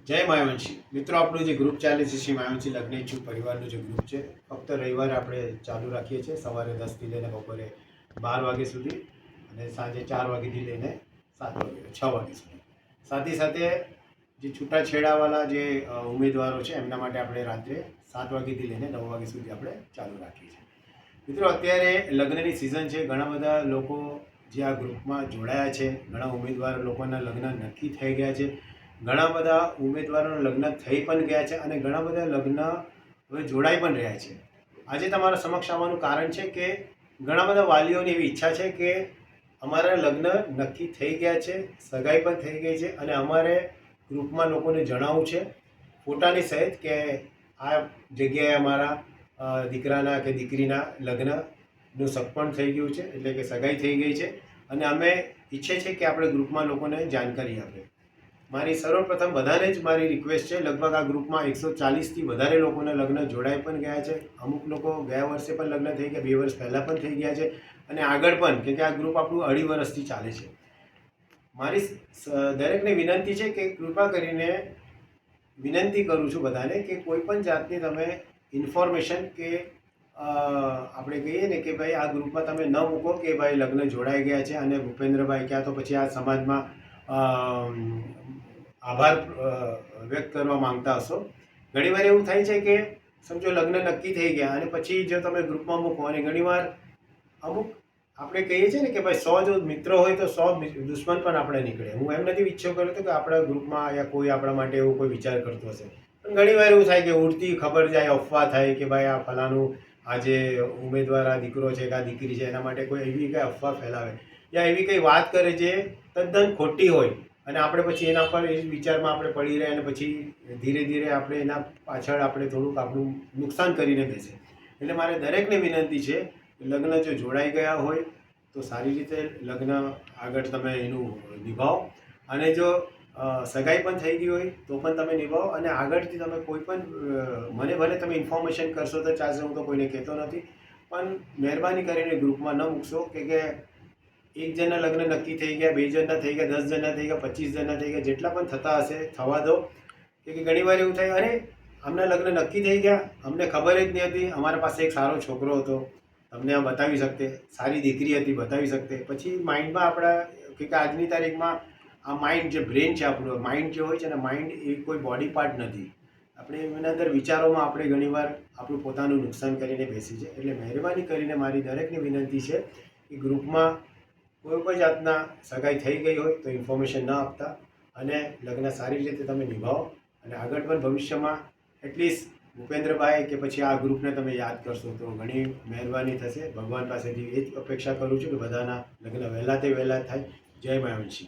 જય માયાવંશી મિત્રો, આપણું જે ગ્રુપ ચાલે છે શ્રી માયાવંશી લગ્ન ઇચ્છુક પરિવારનું જે ગ્રુપ છે, ફક્ત રવિવારે આપણે ચાલુ રાખીએ છીએ સવારે 10થી લઈને બપોરે 12 વાગ્યા સુધી અને સાંજે 4 વાગ્યાથી લઈને 7 વાગ્યા 6 વાગ્યા સુધી. સાથે સાથે જે છૂટાછેડાવાળા જે ઉમેદવારો છે એમના માટે આપણે રાત્રે 7 વાગ્યાથી લઈને 9 વાગ્યા સુધી આપણે ચાલુ રાખીએ છીએ. મિત્રો, અત્યારે લગ્નની સિઝન છે. ઘણા બધા લોકો જે આ ગ્રુપમાં જોડાયા છે, ઘણા ઉમેદવાર લોકોના લગ્ન નક્કી થઈ ગયા છે, ઘણા બધા ઉમેદવારોના લગ્ન થઈ પણ ગયા છે અને ઘણા બધા લગ્ન હવે જોડાઈ પણ રહ્યા છે. આજે તમારા સમક્ષ આવવાનું કારણ છે કે ઘણા બધા વાલીઓની એવી ઈચ્છા છે કે અમારા લગ્ન નક્કી થઈ ગયા છે, સગાઈ પણ થઈ ગઈ છે અને અમારે ગ્રુપમાં લોકોને જણાવવું છે ફોટાની સહિત કે આ જગ્યાએ અમારા દીકરાના કે દીકરીના લગ્નનું સગપણ થઈ ગયું છે, એટલે કે સગાઈ થઈ ગઈ છે અને અમે ઈચ્છે છે કે આપણે ગ્રુપમાં લોકોને જાણકારી આપીએ. મારી સર્વપ્રથમ બધાને જ મારી રિક્વેસ્ટ છે. લગભગ આ ગ્રુપમાં 140થી વધારે લોકોના લગ્ન જોડાઈ પણ ગયા છે. અમુક લોકો ગયા વર્ષે પણ લગ્ન થઈ ગયા, 2 વર્ષ પહેલાં પણ થઈ ગયા છે અને આગળ પણ, કેમ કે આ ગ્રુપ આપણું 2.5 વર્ષથી ચાલે છે. મારી દરેકને વિનંતી છે કે કૃપા કરીને વિનંતી કરું છું બધાને કે કોઈ પણ જાતની તમે ઇન્ફોર્મેશન કે આપણે કહીએ ને કે ભાઈ આ ગ્રુપમાં તમે ન મૂકો કે ભાઈ લગ્ન જોડાઈ ગયા છે અને ભૂપેન્દ્રભાઈ ક્યાં તો પછી આ સમાજમાં આભાર વ્યક્ત કરવા માંગતા હશો. ઘણીવાર એવું થાય છે કે સમજો લગ્ન નક્કી થઈ ગયા અને પછી જો તમે ગ્રુપમાં મૂકો, અને ઘણીવાર અમુક આપણે કહીએ છીએ ને કે ભાઈ 100 જો મિત્રો હોય તો 100 દુશ્મન પણ આપણે નીકળે. હું એમ નથી ઈચ્છો કરતો કે આપણા ગ્રુપમાં યા કોઈ આપણા માટે એવું કોઈ વિચાર કરતો હશે, પણ ઘણીવાર એવું થાય કે ઉડતી ખબર જાય, અફવા થાય કે ભાઈ આ ફલાનું આ જે ઉમેદવાર આ દીકરો છે કે આ દીકરી છે એના માટે કોઈ એવી કંઈ અફવા ફેલાવે યા એવી કંઈ વાત કરે જે તદ્દન ખોટી હોય અને આપણે પછી એના પર એ વિચારમાં આપણે પડી રહે અને પછી ધીરે ધીરે આપણે એના પાછળ આપણે થોડુંક આપણું નુકસાન કરીને બેસે. એટલે મારે દરેકને વિનંતી છે, લગ્ન જો જોડાઈ ગયા હોય તો સારી રીતે લગ્ન આગળ તમે એનું નિભાવો અને જો સગાઈ પણ થઈ ગઈ હોય તો પણ તમે નિભાવો અને આગળથી તમે કોઈ પણ મને ભલે તમે ઇન્ફોર્મેશન કરશો તો ચાલશે, હું તો કોઈને કહેતો નથી, પણ મહેરબાની કરીને ગ્રુપમાં ન મૂકશો કે એક જણના લગ્ન નક્કી થઈ ગયા, 2 જણના થઈ ગયા, 10 જણના થઈ ગયા, 25 જણના થઈ ગયા, જેટલા પણ થતા હશે થવા દો. કે ઘણીવાર એવું થાય, અરે આમના લગ્ન નક્કી થઈ ગયા, અમને ખબર જ નહીં હતી, અમારા પાસે એક સારો છોકરો હતો, તમને આ બતાવી શકતે, સારી દીકરી હતી બતાવી શકતે. પછી માઇન્ડમાં આપણા કે આજની તારીખમાં આ માઇન્ડ જે બ્રેન છે આપણું, માઇન્ડ જે હોય છે ને, માઇન્ડ એ કોઈ બોડી પાર્ટ નથી. આપણે એના અંદર વિચારોમાં આપણે ઘણીવાર આપણું પોતાનું નુકસાન કરીને બેસી છે. એટલે મહેરબાની કરીને મારી દરેકને વિનંતી છે કે ગ્રુપમાં કોઈ જાતના સગાઈ થઈ ગઈ હોય તો ઇન્ફોર્મેશન ન આપતા અને લગ્ન સારી રીતે તમે નિભાવો અને આગળ પણ ભવિષ્યમાં એટલીસ્ટ ભૂપેન્દ્રભાઈ કે પછી આ ગ્રુપને તમે યાદ કરશો તો ઘણી મહેરબાની થશે. ભગવાન પાસેથી એ જ અપેક્ષા કરું છું કે બધાના લગ્ન વહેલા તે વહેલા થાય. જય માયાવંશી.